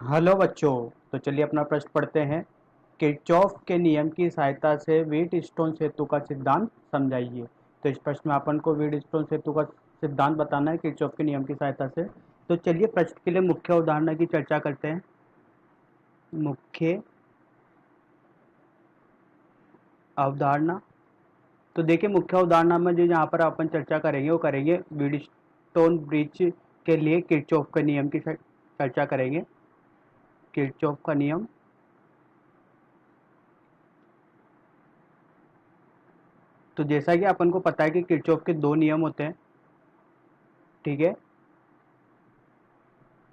Hello बच्चों। तो चलिए अपना प्रश्न पढ़ते हैं। किरचॉफ के नियम की सहायता से व्हीटस्टोन सेतु का सिद्धांत समझाइए। तो इस प्रश्न में अपन को व्हीटस्टोन सेतु का सिद्धांत बताना है किरचॉफ के नियम की सहायता से। तो चलिए प्रश्न के लिए मुख्य उदाहरण की चर्चा करते हैं। मुख्य अवधारणा। तो देखिए मुख्य अवधारणा में जो यहाँ पर अपन चर्चा करेंगे वो करेंगे व्हीटस्टोन ब्रिज के लिए किरचॉफ के नियम की चर्चा करेंगे। किरचॉफ का नियम। तो जैसा कि अपन को पता है कि किरचॉफ के दो नियम होते हैं, ठीक है।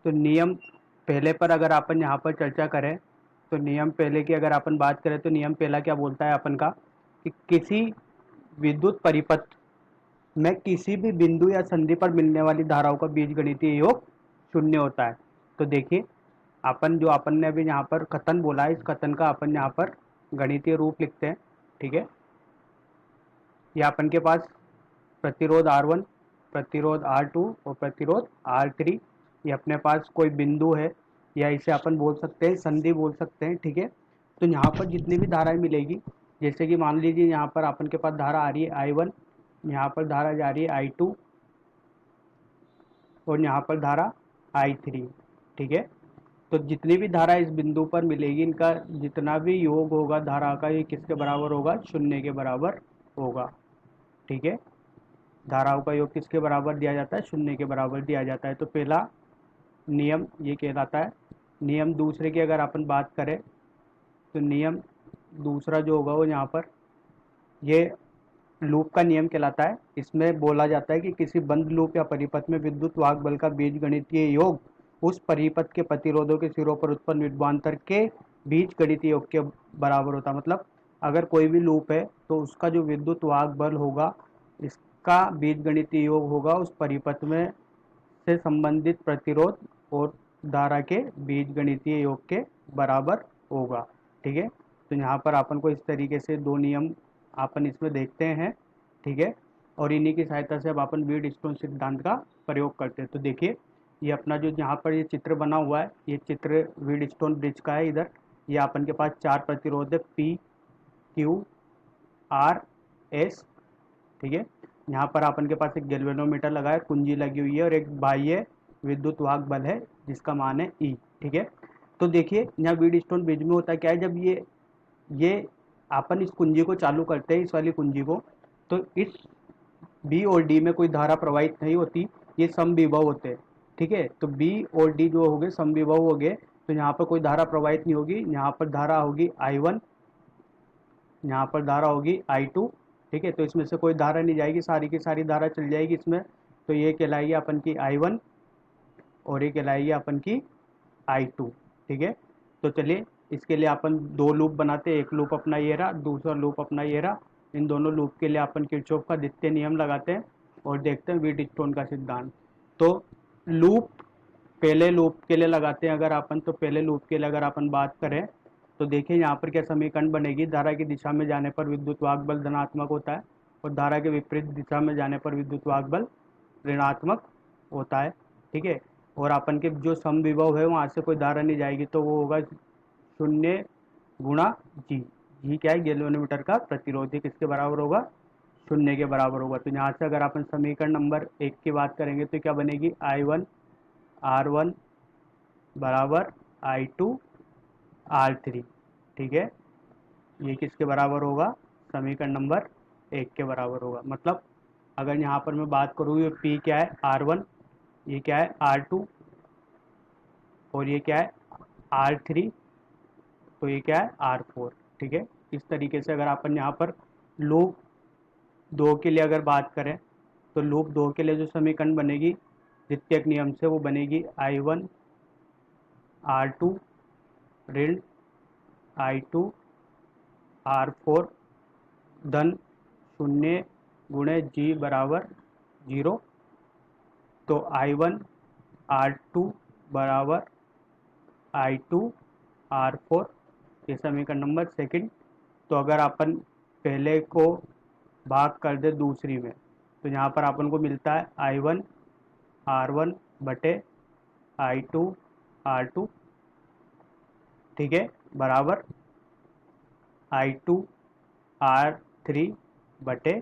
तो नियम पहले पर अगर अपन यहाँ पर चर्चा करें तो नियम पहले की अगर अपन बात करें तो नियम पहला क्या बोलता है अपन का कि किसी विद्युत परिपथ में किसी भी बिंदु या संधि पर मिलने वाली धाराओं का बीजगणितीय योग शून्य होता है। तो देखिए अपन ने अभी यहाँ पर कथन बोला है, इस कथन का अपन यहाँ पर गणितीय रूप लिखते हैं, ठीक है। या अपन के पास प्रतिरोध R1, प्रतिरोध R2 और प्रतिरोध R3, ये अपने पास कोई बिंदु है या इसे अपन बोल सकते हैं संधि बोल सकते हैं, ठीक है। तो यहाँ पर जितनी भी धाराएं मिलेगी, जैसे कि मान लीजिए यहाँ पर अपन के पास धारा आ रही है I1, यहाँ पर धारा जा रही है I2 और यहाँ पर धारा I3, ठीक है। तो जितनी भी धारा इस बिंदु पर मिलेगी, इनका जितना भी योग होगा धारा का, ये किसके बराबर होगा? शून्य के बराबर होगा, ठीक है। धाराओं का योग किसके बराबर दिया जाता है? शून्य के बराबर दिया जाता है। तो पहला नियम ये कहलाता है। नियम दूसरे की अगर अपन बात करें तो नियम दूसरा जो होगा वो यहाँ पर ये लूप का नियम कहलाता है। इसमें बोला जाता है कि किसी बंद लूप या परिपथ में विद्युत वाहक बल का बीजगणितीय योग उस परिपथ के प्रतिरोधों के सिरों पर उत्पन्न विभवांतर के बीजगणितीय योग के बराबर होता है। मतलब अगर कोई भी लूप है तो उसका जो विद्युत वाहक बल होगा, इसका बीजगणितीय योग होगा उस परिपथ में से संबंधित प्रतिरोध और धारा के बीजगणितीय योग के बराबर होगा, ठीक है। तो यहाँ पर अपन को इस तरीके से दो नियम अपन इसमें देखते हैं, ठीक है। और इन्हीं की सहायता से अब अपन व्हीटस्टोन सिद्धांत का प्रयोग करते हैं। तो देखिए ये अपना जो यहाँ पर ये चित्र बना हुआ है, ये चित्र व्हीटस्टोन ब्रिज का है। इधर ये अपन के पास चार प्रतिरोध है, P Q R S, ठीक है। यहाँ पर अपन के पास एक गैल्वेनोमीटर लगा है, कुंजी लगी हुई है और एक बाह्य विद्युत वाहक बल है जिसका मान है E, ठीक है। तो देखिए यहाँ व्हीटस्टोन ब्रिज में होता क्या है, जब ये अपन इस कुंजी को चालू करते हैं, इस वाली कुंजी को, तो इस बी और डी में कोई धारा प्रवाहित नहीं होती, ये समविभव होते हैं, ठीक है। तो बी और डी जो हो गए समविभव हो गए, तो यहाँ पर कोई धारा प्रवाहित नहीं होगी। यहाँ पर धारा होगी I1, यहाँ पर धारा होगी I2, ठीक है। तो इसमें से कोई धारा नहीं जाएगी, सारी की सारी धारा चल जाएगी इसमें। तो ये कहलाएगी अपन की I1 और ये कहलाएगी अपन की I2, ठीक है। तो चलिए इसके लिए अपन दो लूप बनाते हैं, एक लूप अपना ये रहा, दूसरा लूप अपना ये रहा। इन दोनों लूप के लिए अपन किरचॉफ का द्वितीय नियम लगाते हैं और देखते हैं व्हीटस्टोन का सिद्धांत। तो लूप पहले लूप के लिए लगाते हैं अगर अपन, तो पहले लूप के लिए अगर अपन बात करें तो देखिए यहाँ पर क्या समीकरण बनेगी। धारा की दिशा में जाने पर विद्युत वाहक बल धनात्मक होता है और धारा के विपरीत दिशा में जाने पर विद्युत वाहक बल ऋणात्मक होता है, ठीक है। और अपन के जो समविभव है वहाँ से कोई धारा नहीं जाएगी, तो वो होगा शून्य गुणा जी। जी क्या है? गैल्वेनोमीटर का प्रतिरोध, ये किसके बराबर होगा? शून्य के बराबर होगा। तो यहाँ से अगर अपन समीकरण नंबर एक की बात करेंगे तो क्या बनेगी? I1 R1 बराबर I2 R3, ठीक है। ये किसके बराबर होगा? समीकरण नंबर एक के बराबर होगा। मतलब अगर यहाँ पर मैं बात करूँ, ये P क्या है? R1, ये क्या है? R2 और ये क्या है? R3, तो ये क्या है? R4, ठीक है। इस तरीके से अगर अपन यहाँ पर लूप दो के लिए अगर बात करें तो लूप दो के लिए जो समीकरण बनेगी द्वितीयक नियम से, वो बनेगी I1 R2 ऋण I2 R4 धन शून्य गुणे जी बराबर जीरो। तो I1 R2 बराबर I2 R4, ये समीकरण नंबर सेकंड। तो अगर अपन पहले को भाग कर दे दूसरी में, तो यहाँ पर अपन को मिलता है I1 R1 बटे I2 R2, ठीक है, बराबर I2R3 बटे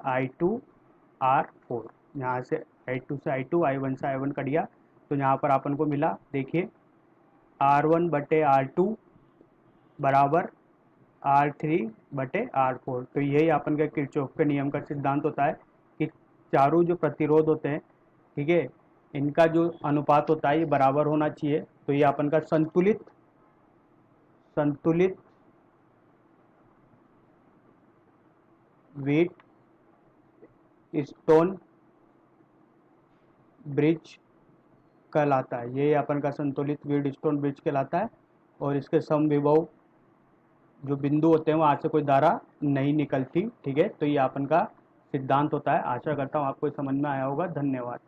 I2R4। यहाँ से I2 से I2, I1 से I1 कट गया, तो यहाँ पर अपन को मिला, देखिए R1 बटे R2 बराबर R3 बटे R4। तो यही अपन का किरचॉफ के नियम का सिद्धांत होता है कि चारों जो प्रतिरोध होते हैं, ठीक है, इनका जो अनुपात होता है ये बराबर होना चाहिए। तो ये अपन का संतुलित संतुलित व्हीट स्टोन ब्रिज कहलाता है। ये अपन का संतुलित व्हीट स्टोन ब्रिज कहलाता है। और इसके समविभव जो बिंदु होते हैं वहाँ से कोई धारा नहीं निकलती, ठीक है। तो ये अपन का सिद्धांत होता है। आशा करता हूँ आपको समझ में आया होगा। धन्यवाद।